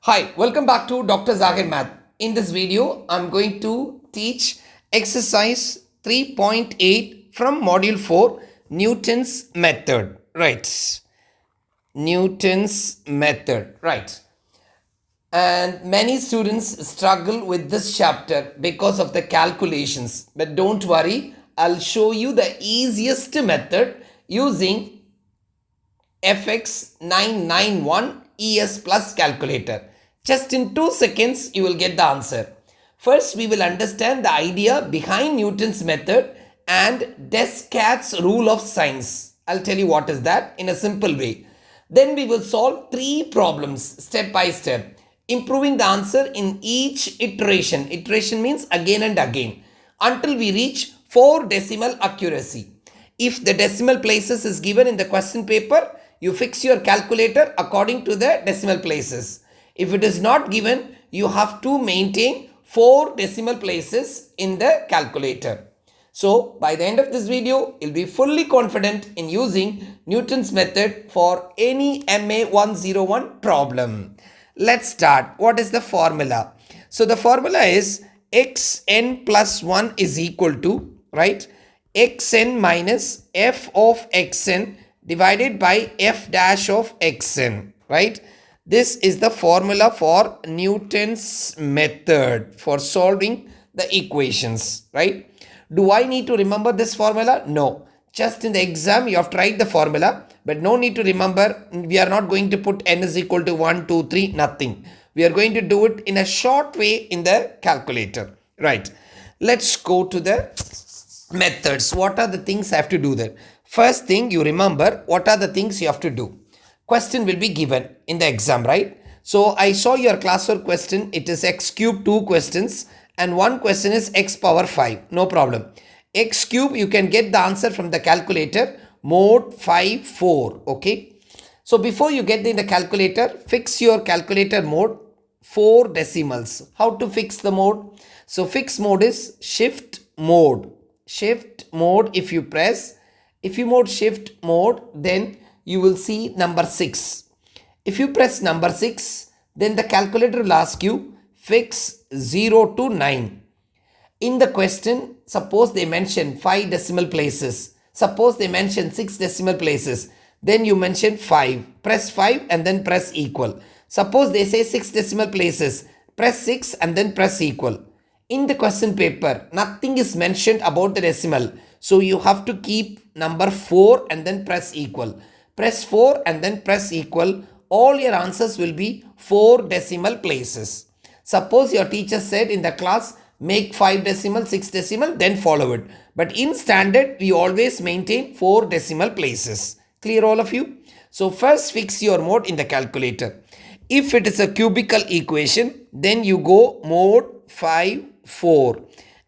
Hi, welcome back to Dr. Zahir Math. In this video, I'm going to teach exercise 3.8 from module 4, Newton's method. Right. Newton's method. Right. And many students struggle with this chapter because of the calculations. But don't worry, I'll show you the easiest method using FX991 ES plus calculator. Just in 2 seconds, you will get the answer. First, we will understand the idea behind Newton's method and Descartes' rule of sines. I'll tell you what is that in a simple way. Then we will solve 3 problems step by step, improving the answer in each iteration. Iteration means again and again until we reach 4 decimal accuracy. If the decimal places is given in the question paper, you fix your calculator according to the decimal places. If it is not given, you have to maintain 4 decimal places in the calculator. So, by the end of this video, you'll be fully confident in using Newton's method for any MA101 problem. Let's start. What is the formula? So, the formula is xn plus 1 is equal to, right, xn minus f of xn divided by f dash of xn, right? This is the formula for Newton's method for solving the equations, right? Do I need to remember this formula? No. Just in the exam, you have tried the formula, but no need to remember. We are not going to put n is equal to 1, 2, 3, nothing. We are going to do it in a short way in the calculator, right? Let's go to the methods. What are the things I have to do there? First thing you remember, what are the things you have to do? Question will be given in the exam, right? So I saw your classwork question. It is x cube 2 questions and one question is x power 5. No problem. X cube you can get the answer from the calculator mod 5 4. Okay. So before you get in the calculator, fix your calculator mode 4 decimals. How to fix the mode? So fix mode is shift mode. Shift mode if you press. If you mode shift mode, then you will see number 6. If you press number 6, then the calculator will ask you fix 0 to 9. In the question, suppose they mention 5 decimal places. Suppose they mention 6 decimal places. Then you mention 5. Press 5 and then press equal. Suppose they say 6 decimal places. Press 6 and then press equal. In the question paper, nothing is mentioned about the decimal. So you have to keep number 4 and then press equal. Press 4 and then press equal. All your answers will be 4 decimal places. Suppose your teacher said in the class, make 5 decimal, 6 decimal, then follow it. But in standard, we always maintain 4 decimal places. Clear all of you? So first fix your mode in the calculator. If it is a cubical equation, then you go mode 5 4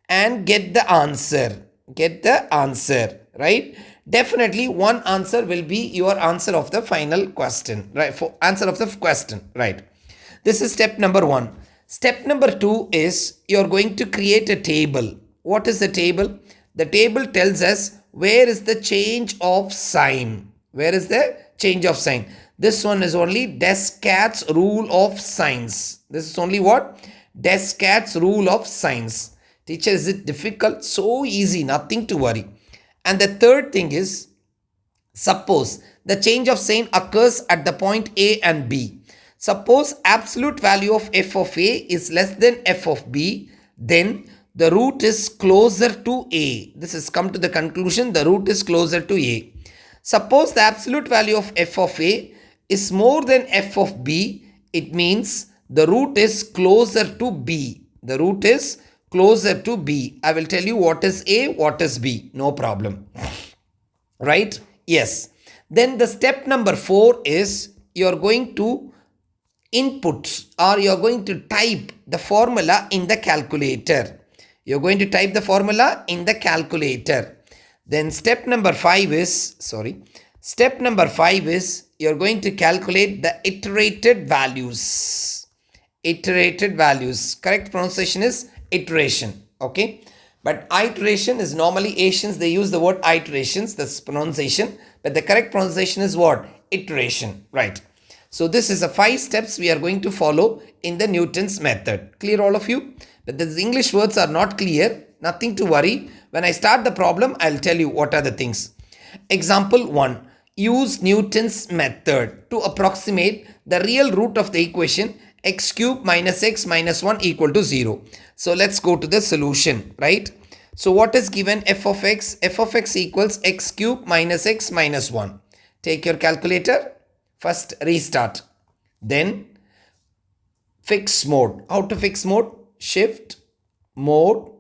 and get the answer. Get the answer, right? Definitely one answer will be your answer of the final question, right? For answer of the question, right? This is step number 1. Step number 2 is you're going to create a table. What is the table? The table tells us where is the change of sign. Where is the change of sign? This one is only Descartes' rule of sines. This is only what? Descartes' rule of sines. Teacher, is it difficult? So easy, nothing to worry. And the third thing is, suppose the change of sign occurs at the point A and B. Suppose absolute value of f of A is less than f of B, then the root is closer to A. This has come to the conclusion, the root is closer to A. Suppose the absolute value of f of A is more than f of B, it means the root is closer to B. The root is closer to B. I will tell you what is A, what is B. No problem. Right? Yes. Then the step number 4 is you're going to input or you're going to type the formula in the calculator. You're going to type the formula in the calculator. Then step number 5 is, step number 5 is you're going to calculate the iterated values. Iterated values. Correct pronunciation is iteration. Okay. But iteration is normally Asians, they use the word iterations, that's pronunciation. But the correct pronunciation is what? Iteration. Right. So this is the 5 steps we are going to follow in the Newton's method. Clear all of you? But the English words are not clear. Nothing to worry. When I start the problem, I'll tell you what are the things. Example 1. Use Newton's method to approximate the real root of the equation x cube minus x minus 1 equal to 0. So let's go to the solution, right? So what is given? F of x? F of x equals x cube minus x minus 1. Take your calculator. First restart. Then fix mode. How to fix mode? Shift, mode,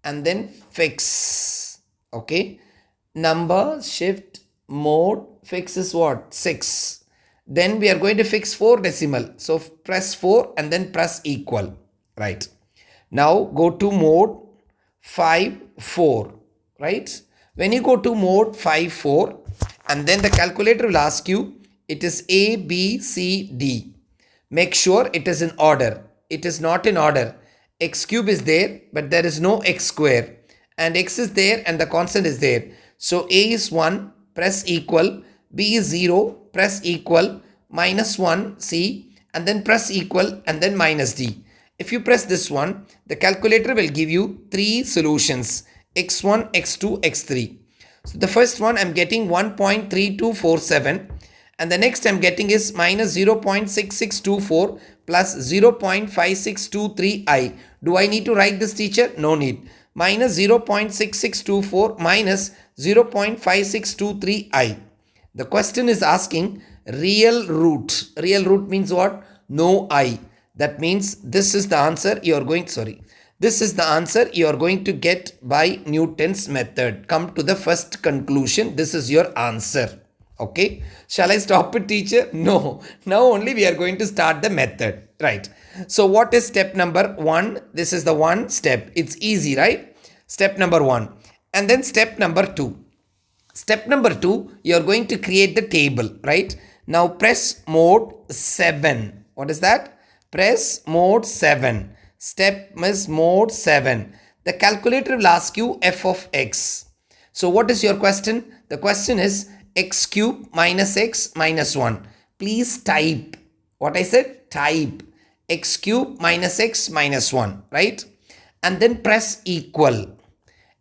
and then fix. Okay. Number, shift, mode, fix is what? 6. Then we are going to fix 4 decimal. So press 4 and then press equal. Right. Now go to mode 5, 4. Right. When you go to mode 5, 4 and then the calculator will ask you, it is A, B, C, D. Make sure it is in order. It is not in order. X cube is there, but there is no x square. And x is there and the constant is there. So A is 1, press equal. B is 0, press equal. Minus 1, C, and then press equal and then minus D. If you press this one, the calculator will give you 3 solutions. X1, X2, X3. So the first one I'm getting 1.3247. And the next I'm getting is minus 0.6624 plus 0.5623i. Do I need to write this, teacher? No need. Minus 0.6624 minus 0.5623i. The question is asking real root. Real root means what? No I. That means this is the answer you are going, this is the answer you are going to get by Newton's method. Come to the first conclusion. This is your answer. Okay. Shall I stop it, teacher? No. Now only we are going to start the method. Right. So what is step number 1? This is the one step. It's easy, right? Step number 1. And then step number 2. Step number 2, you are going to create the table, right? Now press mode 7. What is that? Press mode 7. Step is mode 7. The calculator will ask you f of x. So what is your question? The question is x cube minus x minus 1. Please type. What I said? Type x cube minus x minus 1, right? And then press equal.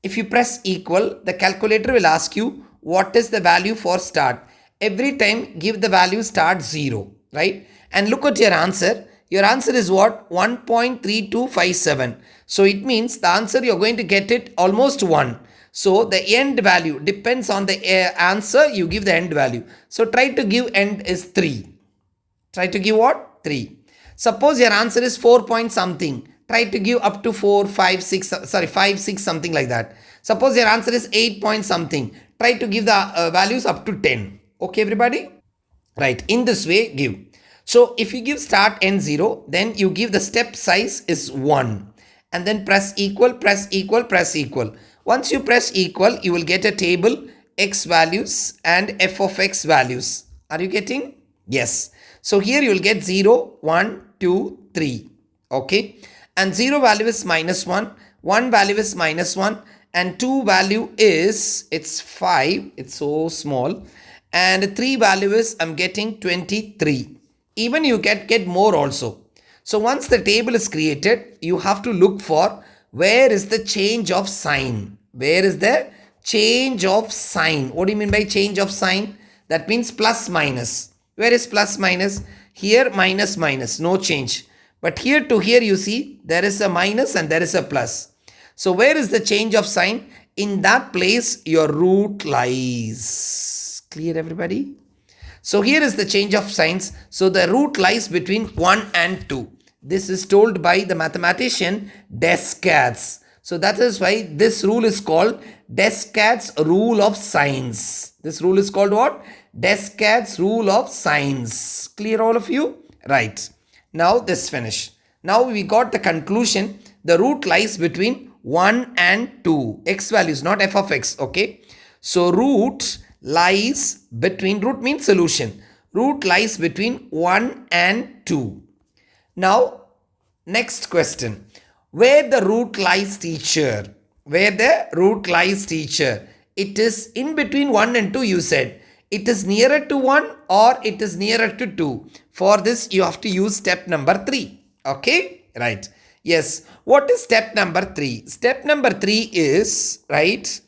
If you press equal, the calculator will ask you what is the value for start. Every time give the value start 0, right? And look at your answer. Your answer is what? 1.3257. So it means the answer you're going to get it almost 1. So the end value depends on the answer, you give the end value. So try to give end is 3. Try to give what? 3. Suppose your answer is 4 point something. Try to give up to 4, 5, 6, 5, 6, something like that. Suppose your answer is 8 point something. Try to give the values up to 10. Okay, everybody? Right. In this way, give. So if you give start end 0, then you give the step size is 1. And then press equal, press equal, press equal. Once you press equal, you will get a table, x values and f of x values. Are you getting? Yes. So here you will get 0, 1, 2, 3. Okay. And 0 value is minus 1, 1 value is minus 1, and 2 value is, it's 5, it's so small, and 3 value is, I'm getting 23. Even you get more also. So once the table is created, you have to look for where is the change of sign. Where is the change of sign? What do you mean by change of sign? That means plus minus. Where is plus minus? Here minus minus, no change. But here to here you see there is a minus and there is a plus. So where is the change of sign? In that place your root lies. Clear, everybody? So here is the change of signs. So the root lies between 1 and 2. This is told by the mathematician Descartes. So that is why this rule is called Descartes' rule of signs. This rule is called what? Descartes' rule of signs. Clear, all of you? Right. Now this finish. Now we got the conclusion. The root lies between 1 and 2. X values, not f of x. Okay. So root lies between, root means solution. Root lies between 1 and 2. Now next question. Where the root lies, teacher? Where the root lies, teacher? It is in between 1 and 2, you said. It is nearer to 1 or it is nearer to 2. For this, you have to use step number 3. Okay, right. Yes. What is step number 3? Step number 3 is, right,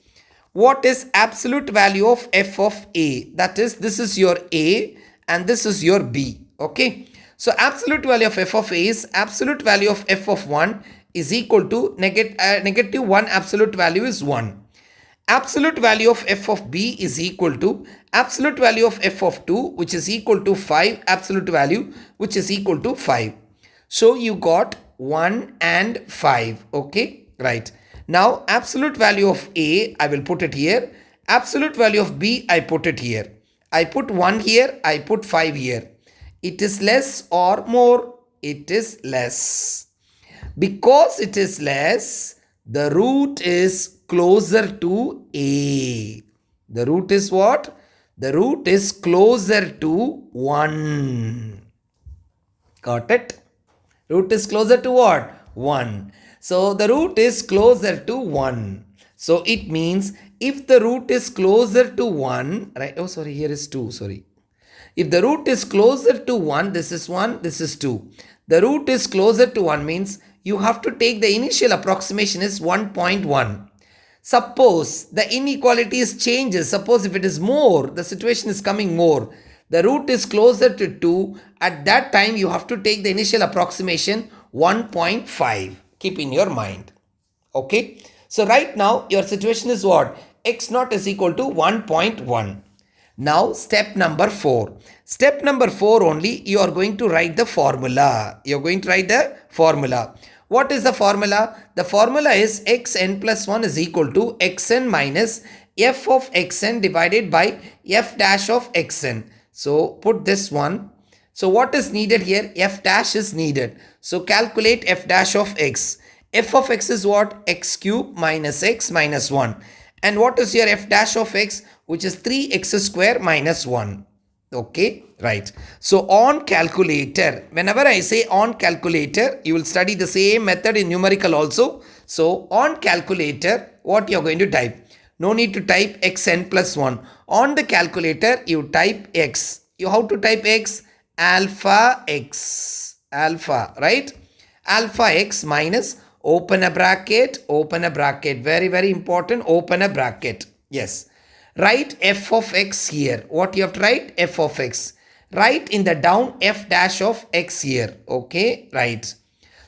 what is absolute value of f of a? That is, this is your a and this is your b. Okay. So absolute value of f of a is absolute value of f of 1 is equal to negative 1 absolute value is 1. Absolute value of f of b is equal to absolute value of f of 2, which is equal to 5 absolute value, which is equal to 5. So you got 1 and 5. Okay, right. Now absolute value of a, I will put it here. Absolute value of b, I put it here. I put 1 here, I put 5 here. It is less or more? It is less. Because it is less, the root is closer to a. The root is what? The root is closer to 1. Got it? Root is closer to what? 1. So the root is closer to 1. So it means if the root is closer to 1, right? Oh, sorry, here is 2, sorry. If the root is closer to 1, this is 1, this is 2. The root is closer to 1 means you have to take the initial approximation is 1.1. Suppose the inequality is changes. Suppose if it is more, the situation is coming more. The root is closer to 2. At that time, you have to take the initial approximation 1.5. Keep in your mind. Okay. So right now, your situation is what? X naught is equal to 1.1. Now step number 4. Step number 4 only you are going to write the formula. You are going to write the formula. What is the formula? The formula is xn plus 1 is equal to xn minus f of xn divided by f dash of xn. So put this one. So what is needed here? F dash is needed. So calculate f dash of x. F of x is what? X cube minus x minus 1. And what is your f dash of x? Which is 3x square minus 1. Okay, right. So on calculator, whenever I say on calculator, you will study the same method in numerical also. So on calculator, what you are going to type? No need to type xn plus 1. On the calculator, you type x. You have to type x? Alpha x. Alpha, right? Alpha x minus, open a bracket, very, very important, open a bracket. Yes. Write f of x here. What you have to write? F of x. Write in the down f dash of x here. Okay, right.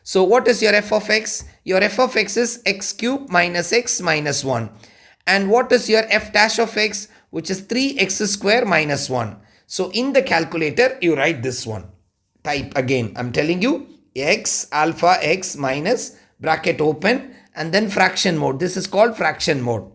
So what is your f of x? Your f of x is x cube minus x minus 1. And what is your f dash of x? Which is 3x square minus 1. So in the calculator, you write this one. Type again. I'm telling you x alpha x minus bracket open and then fraction mode. This is called fraction mode.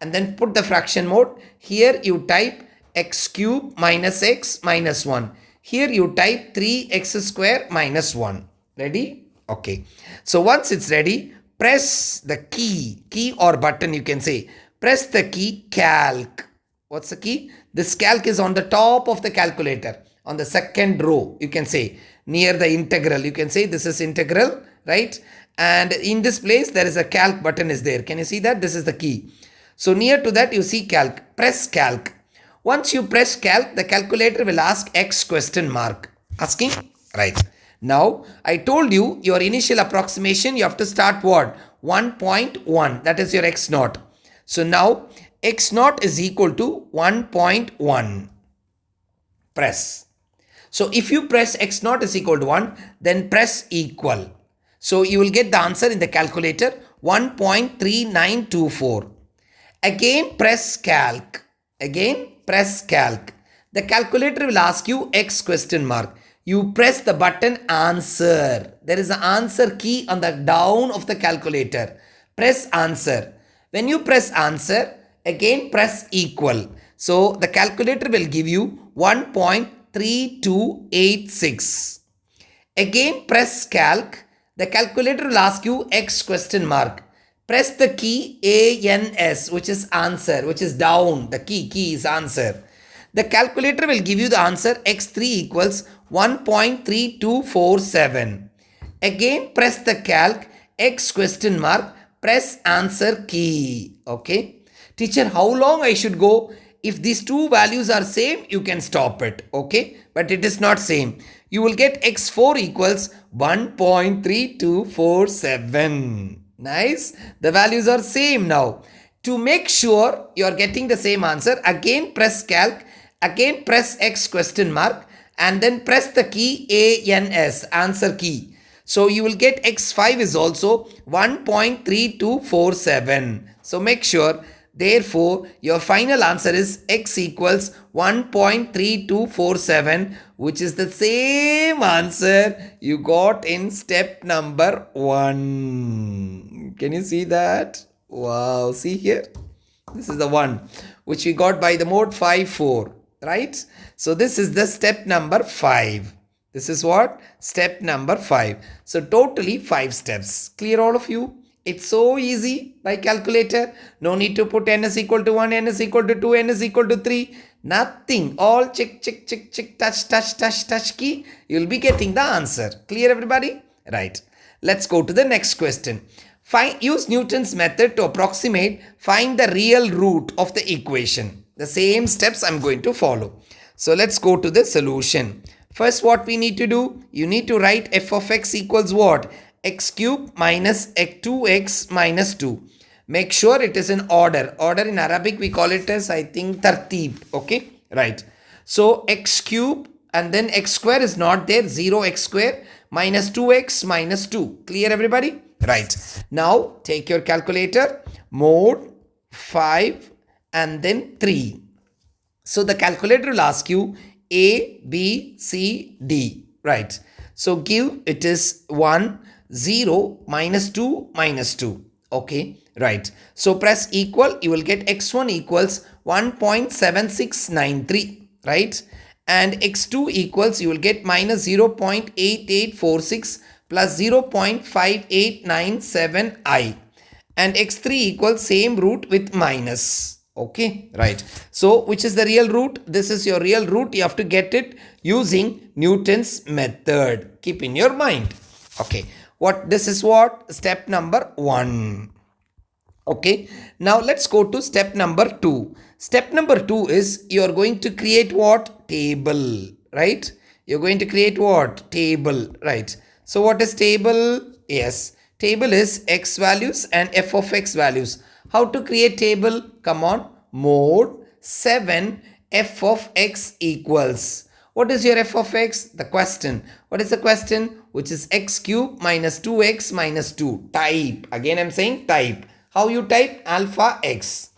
And then put the fraction mode. Here you type x cube minus x minus 1. Here you type 3x square minus 1. Ready? Okay. So once it's ready, press the key or button you can say. Press the key calc. What's the key? This calc is on the top of the calculator. On the second row you can say. Near the integral you can say this is integral, right? And in this place there is a calc button is there. Can you see that? This is the key. So near to that you see calc. Press calc. Once you press calc, the calculator will ask X question mark. Asking? Right. Now I told you your initial approximation you have to start what? 1.1. That is your X naught. So now X naught is equal to 1.1. Press. So if you press X naught is equal to 1, then press equal. So you will get the answer in the calculator 1.3924. Again press calc. Again press calc. The calculator will ask you X question mark. You press the button answer. There is an answer key on the down of the calculator. Press answer. When you press answer, again press equal. So the calculator will give you 1.3286. Again press calc. The calculator will ask you X question mark. Press the key ANS, which is answer, which is down. The key is answer. The calculator will give you the answer x3 equals 1.3247. Again press the calc, X question mark, press answer key. Okay. Teacher, how long I should go? If these two values are same, you can stop it. Okay. But it is not same. you will get x4 equals 1.3247. Nice. The values are same now. To make sure you are getting the same answer, again press calc, again press x question mark, and then press the key ANS, answer key. So you will get x5 is also 1.3247. So make sure, therefore, your final answer is x equals 1.3247, which is the same answer you got in step number 1. Can you see that? Wow, see here? This is the one which we got by the mode 5-4, right? So this is the step number 5. This is what? Step number 5. So totally 5 steps. Clear all of you? It's so easy by calculator. No need to put n is equal to 1, n is equal to 2, n is equal to 3. Nothing. All check, check, check, check, touch, touch, touch, touch key. You'll be getting the answer. Clear everybody? Right. Let's go to the next question. Use Newton's method to approximate, find the real root of the equation. The same steps I'm going to follow. So let's go to the solution. First, what we need to do, you need to write f of x equals what? X cube minus 2x minus 2. Make sure it is in order. Order in Arabic we call it as, I think, tartib. Okay, right. So x cube and then x square is not there. 0x square minus 2x minus 2. Clear everybody? Right. Now take your calculator. Mode 5 and then 3. So the calculator will ask you A, B, C, D. Right. So give it is 1, 0, minus 2, minus 2. Okay. Right. So press equal. You will get x1 equals 1.7693. Right. And x2 equals, you will get minus 0.8846 plus 0.5897i. And x3 equals same root with minus. Okay, right. So which is the real root? This is your real root. You have to get it using Newton's method. Keep in your mind. Okay. This is what? Step number 1. Okay. Now let's go to step number 2. Step number 2 is you are going to create what? Table. Right. You're going to create what? Table. Right. So what is table? Yes. Table is x values and f of x values. How to create table? Come on. Mode 7 f of x equals. What is your f of x? The question. What is the question? Which is x cube minus 2x minus 2. Type. Again I'm saying type. How you type? Alpha x.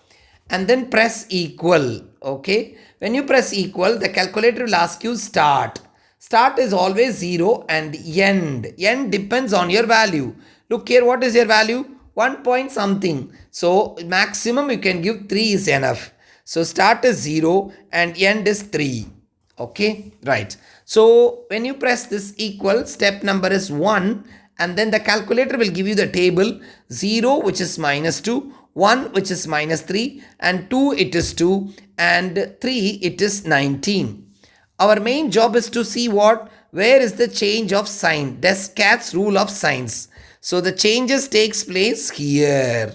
And then press equal. Okay. When you press equal, the calculator will ask you start. Start is always 0 and end. End depends on your value. Look here, what is your value? 1 point something. So maximum you can give 3 is enough. So start is 0 and end is 3. Okay, right. So when you press this equal, step number is 1 and then the calculator will give you the table 0 which is minus 2, 1 which is minus 3 and 2 it is 2 and 3 it is 19. Our main job is to see what? Where is the change of sign? Descartes' rule of signs. So the changes takes place here.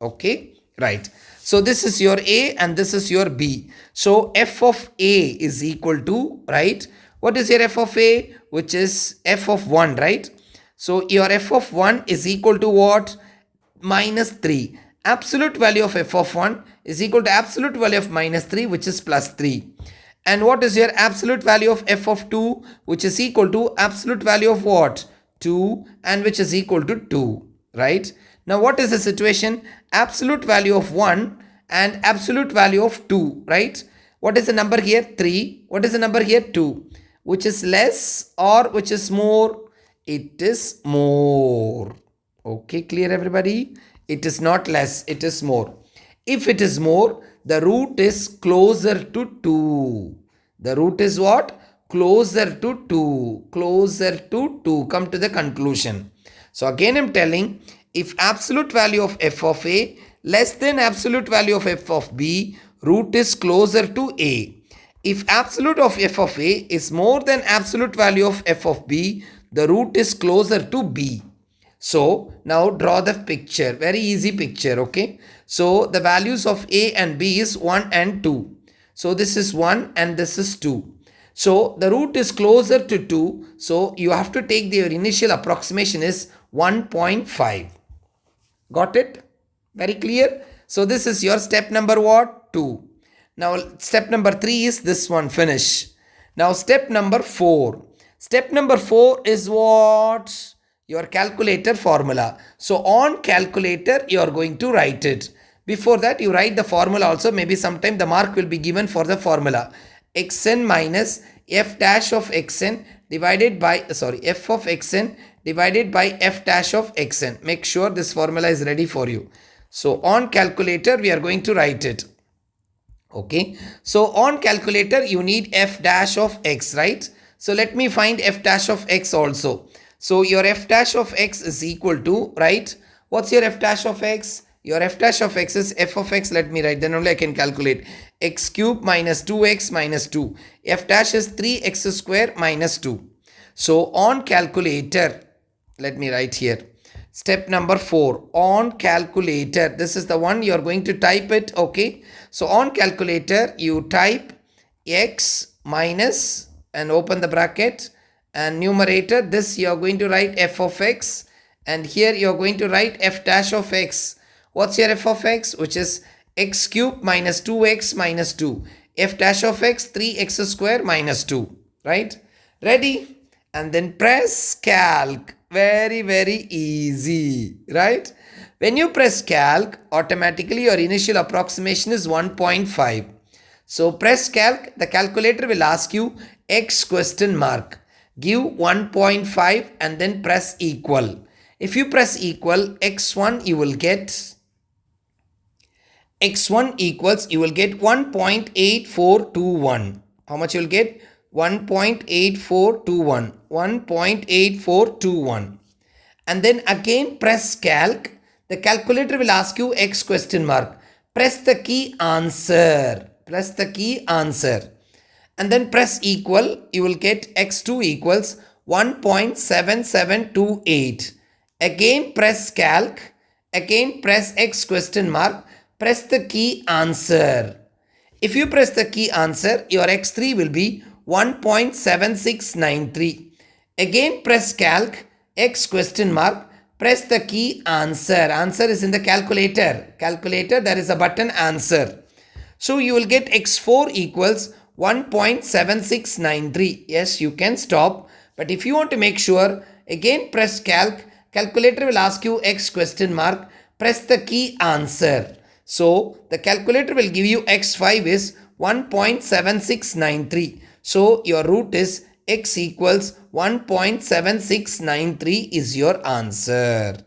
Okay, right. So this is your A and this is your B. So f of A is equal to, right? What is your f of A? Which is f of 1, right? So your f of 1 is equal to what? Minus 3. Absolute value of f of 1 is equal to absolute value of minus 3, which is plus 3. And what is your absolute value of f of 2, which is equal to absolute value of what? 2 and which is equal to 2, right? Now what is the situation? Absolute value of 1 and absolute value of 2, right? What is the number here? 3. What is the number here? 2. Which is less or which is more? It is more. Okay, clear everybody? It is not less, it is more. If it is more, the root is closer to 2. The root is what? Closer to 2. Closer to 2. Come to the conclusion. So again I'm telling, if absolute value of f of A less than absolute value of f of B, root is closer to A. If absolute of f of A is more than absolute value of f of B, the root is closer to B. So now draw the picture. Very easy picture, okay? So the values of A and B is 1 and 2. So this is 1 and this is 2. So the root is closer to 2. So you have to take your initial approximation is 1.5. Got it? Very clear? So this is your step number what? 2. Now step number 3 is this one, finish. Now step number 4. Step number 4 is what? Your calculator formula. So on calculator you are going to write it. Before that you write the formula also. Maybe sometime the mark will be given for the formula. Xn minus f dash of xn divided by f of xn divided by f dash of xn. Make sure this formula is ready for you. So on calculator we are going to write it. Okay, so on calculator you need f dash of x, right? So let me find f dash of x also. So your f dash of x is equal to, right? What's your f dash of x? Your f dash of x is f of x. Let me write, then only I can calculate. X cube minus 2x minus 2. F dash is 3x square minus 2. So on calculator, let me write here. Step number 4, on calculator, this is the one you are going to type it, okay? So on calculator, you type x minus and open the bracket, and numerator, this you are going to write f of x, and here you are going to write f dash of x. What's your f of x? Which is x cube minus 2x minus 2. F dash of x, 3x square minus 2, right? Ready? And then press calc. Very, very easy, right? When you press calc, automatically your initial approximation is 1.5. So press calc, the calculator will ask you x question mark. Give 1.5 and then press equal. If you press equal, x1 you will get x1 equals, you will get 1.8421. How much you will get? 1.8421. 1.8421. And then again press calc. The calculator will ask you x question mark. Press the key answer. Press the key answer. And then press equal. You will get x2 equals 1.7728. Again press calc. Again press x question mark. Press the key answer. If you press the key answer, your x3 will be 1.7693. Again press calc, x question mark, press the key answer. Answer is in the calculator. Calculator, there is a button answer. So you will get x4 equals 1.7693. Yes, you can stop. But if you want to make sure, again press calc. Calculator will ask you x question mark. Press the key answer. So the calculator will give you x5 is 1.7693. So your root is x equals 1.7693 is your answer.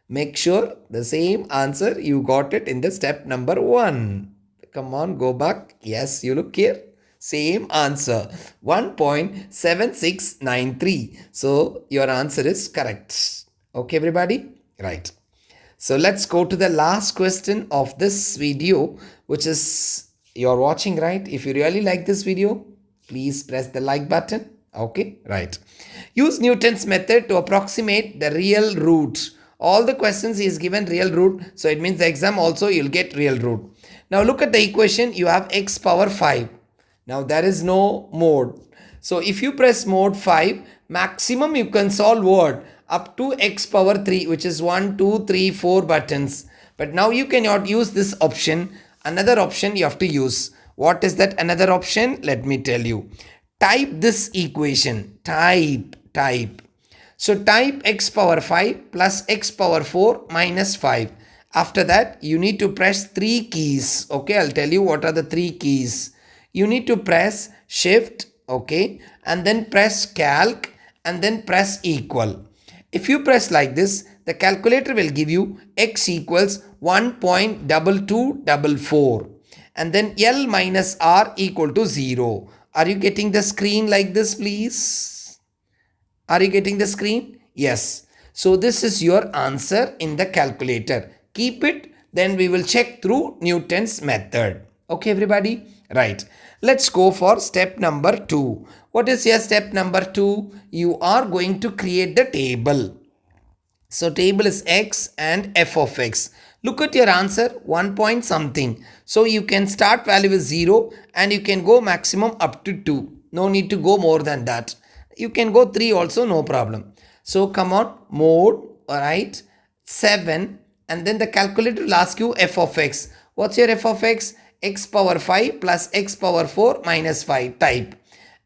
Make sure the same answer you got it in the step number 1. Come on, go back. Yes, you look here. Same answer, 1.7693. So your answer is correct. Okay, everybody? Right. So let's go to the last question of this video, which is you're watching, right? If you really like this video, please press the like button. Okay, right. Use Newton's method to approximate the real root. All the questions is given real root. So it means the exam also you'll get real root. Now look at the equation. You have x power 5. Now there is no mode. So if you press mode 5, maximum you can solve what? Up to x power 3, which is 1, 2, 3, 4 buttons. But now you cannot use this option. Another option you have to use. What is that another option? Let me tell you. Type this equation. Type. So type x power 5 plus x power 4 minus 5. After that, you need to press 3 keys. Okay, I'll tell you what are the 3 keys. You need to press shift, okay, and then press calc and then press equal. If you press like this, the calculator will give you x equals 1.2244 and then L minus R equal to 0. Are you getting the screen like this, please? Are you getting the screen? Yes. So this is your answer in the calculator. Keep it, then we will check through Newton's method. Okay, everybody? Right. Let's go for step number 2. What is your step number 2? You are going to create the table. So table is x and f of x. Look at your answer, 1 point something. So you can start value with 0 and you can go maximum up to 2. No need to go more than that. You can go 3 also, no problem. So come on, mode, alright, 7, and then the calculator will ask you f of x. What's your f of x? X power 5 plus x power 4 minus 5, type.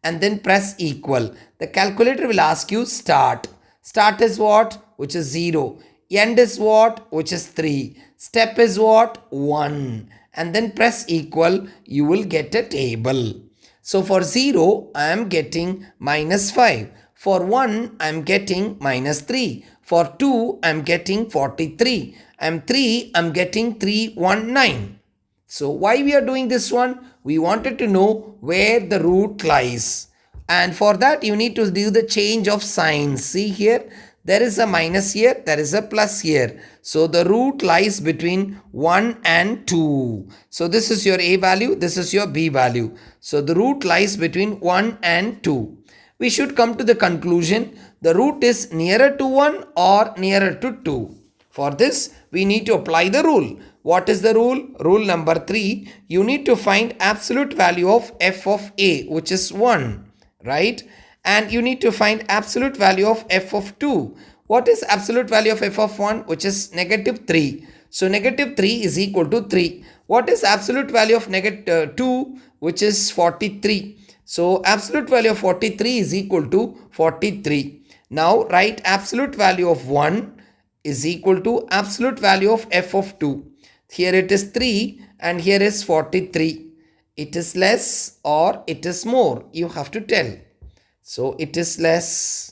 And then press equal. The calculator will ask you start. Start is what? Which is 0. End is what? Which is 3. Step is what? 1. And then press equal. You will get a table. So for 0, I am getting minus 5. For 1, I am getting minus 3. For 2, I am getting 43. And 3, I am getting 319. So why we are doing this one? We wanted to know where the root lies. And for that you need to do the change of signs. See here, there is a minus here, there is a plus here. So the root lies between 1 and 2. So this is your A value, this is your B value. So the root lies between 1 and 2. We should come to the conclusion, the root is nearer to 1 or nearer to 2. For this, we need to apply the rule. What is the rule? Rule number 3. You need to find absolute value of f of a, which is 1, right? And you need to find absolute value of f of 2. What is absolute value of f of 1? Which is negative 3. So negative 3 is equal to 3. What is absolute value of negative 2? Which is 43. So absolute value of 43 is equal to 43. Now write absolute value of 1 is equal to absolute value of f of 2. Here it is 3 and here is 43. It is less or it is more. You have to tell. So it is less,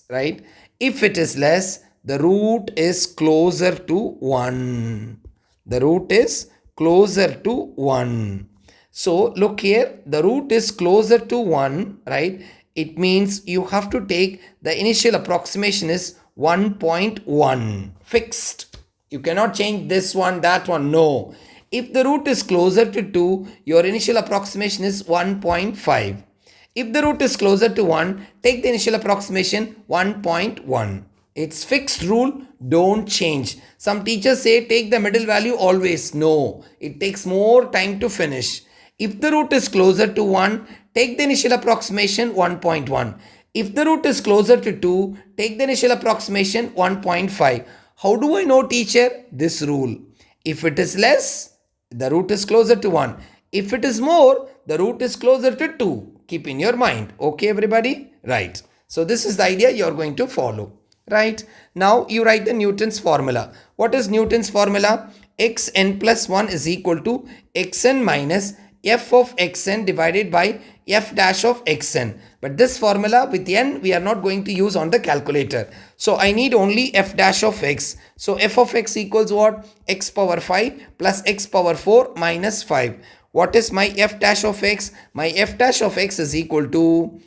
right? If it is less, the root is closer to 1. The root is closer to 1. So look here, the root is closer to 1, right? It means you have to take the initial approximation is 1.1 fixed. You cannot change this one, that one, no. If the root is closer to 2, your initial approximation is 1.5. If the root is closer to 1, take the initial approximation 1.1. It's fixed rule, don't change. Some teachers say take the middle value always. No, it takes more time to finish. If the root is closer to 1, take the initial approximation 1.1. If the root is closer to 2, take the initial approximation 1.5. How do I know, teacher? This rule. If it is less, the root is closer to 1. If it is more, the root is closer to 2. Keep in your mind. Okay, everybody? Right. So this is the idea you are going to follow. Right. Now you write the Newton's formula. What is Newton's formula? Xn plus 1 is equal to xn minus f of xn divided by f dash of xn. But this formula with n we are not going to use on the calculator. So I need only f dash of x. So f of x equals what? X power 5 plus x power 4 minus 5. What is my f dash of x? My f dash of x is equal to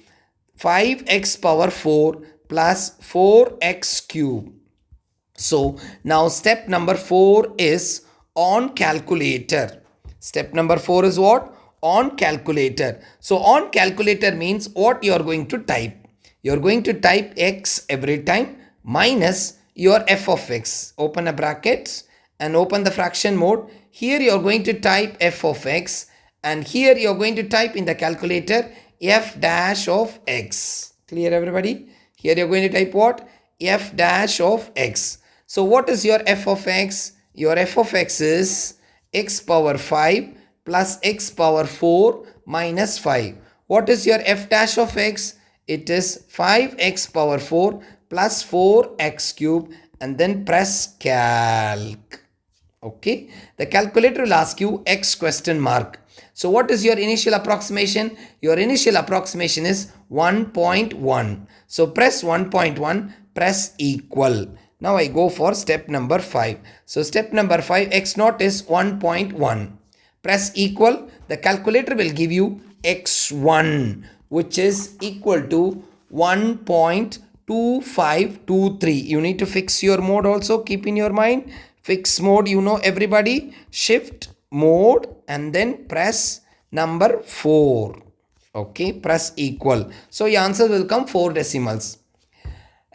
5x power 4 plus 4x cube. So now step number 4 is on calculator. Step number 4 is what? On calculator. So on calculator means what you are going to type. You are going to type x every time minus your f of x. Open a bracket and open the fraction mode. Here you are going to type f of x and here you are going to type in the calculator f dash of x. Clear, everybody? Here you are going to type what? F dash of x. So what is your f of x? Your f of x is x power 5 plus x power 4 minus 5. What is your f dash of x? It is 5x power 4 plus 4x cube and then press calc. Okay. The calculator will ask you x question mark. So what is your initial approximation? Your initial approximation is 1.1. So press 1.1, press equal. Now I go for step number 5. So step number 5, x naught is 1.1. Press equal. The calculator will give you x1, which is equal to 1.2523. You need to fix your mode also. Keep in your mind. Fix mode, you know, everybody. Shift mode and then press number 4. Okay, press equal. So your answer will come 4 decimals.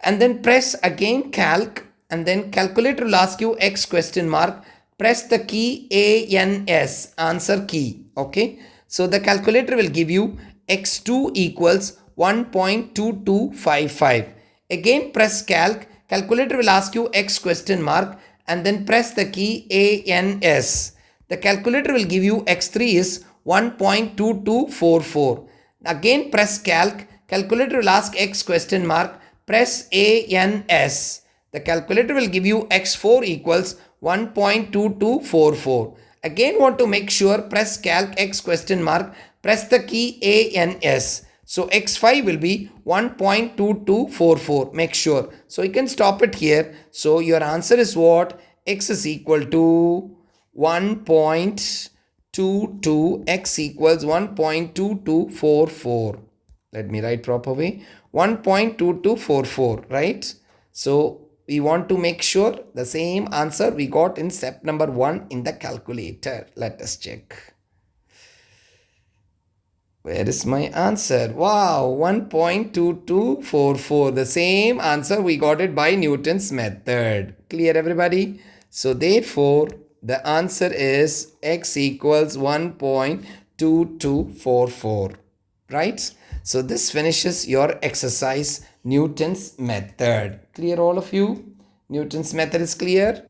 And then press again calc and then calculator will ask you x question mark. Press the key ANS, answer key. Okay. So the calculator will give you x2 equals 1.2255. Again press calc. Calculator will ask you x question mark and then press the key ANS. The calculator will give you x3 is 1.2244. Again press calc. Calculator will ask x question mark. Press ANS. The calculator will give you x4 equals 1.2244. Again want to make sure, press calc x question mark, press the key ANS. So x5 will be 1.2244. Make sure. So you can stop it here. So your answer is what? X is equal to 1.22. X equals 1.2244. Let me write proper way. 1.2244, right? So we want to make sure the same answer we got in step number 1 in the calculator. Let us check. Where is my answer? Wow, 1.2244. The same answer we got it by Newton's method. Clear, everybody? So therefore, the answer is x equals 1.2244. Right? So this finishes your exercise, Newton's method. Clear, all of you? Newton's method is clear?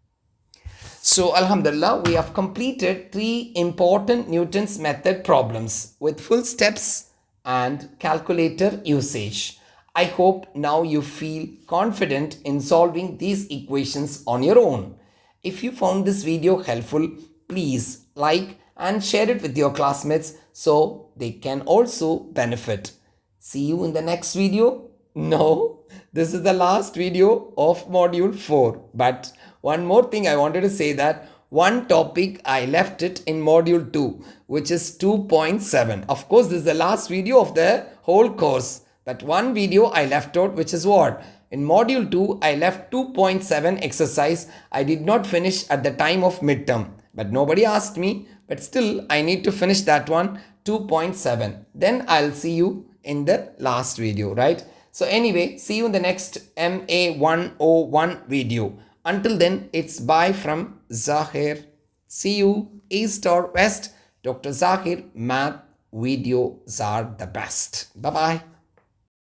So Alhamdulillah, we have completed 3 important Newton's method problems with full steps and calculator usage. I hope now you feel confident in solving these equations on your own. If you found this video helpful, please like and share it with your classmates so they can also benefit. See you in the next video. No, this is the last video of module 4. But one more thing I wanted to say, that one topic I left it in module 2, which is 2.7. Of course, this is the last video of the whole course. But one video I left out, which is what? In module 2, I left 2.7 exercise. I did not finish at the time of midterm. But nobody asked me. But still, I need to finish that one, 2.7. Then I'll see you in the last video, right? So anyway, see you in the next MA101 video. Until then, it's bye from Zahir. See you east or west. Dr. Zahir, math videos are the best. Bye-bye.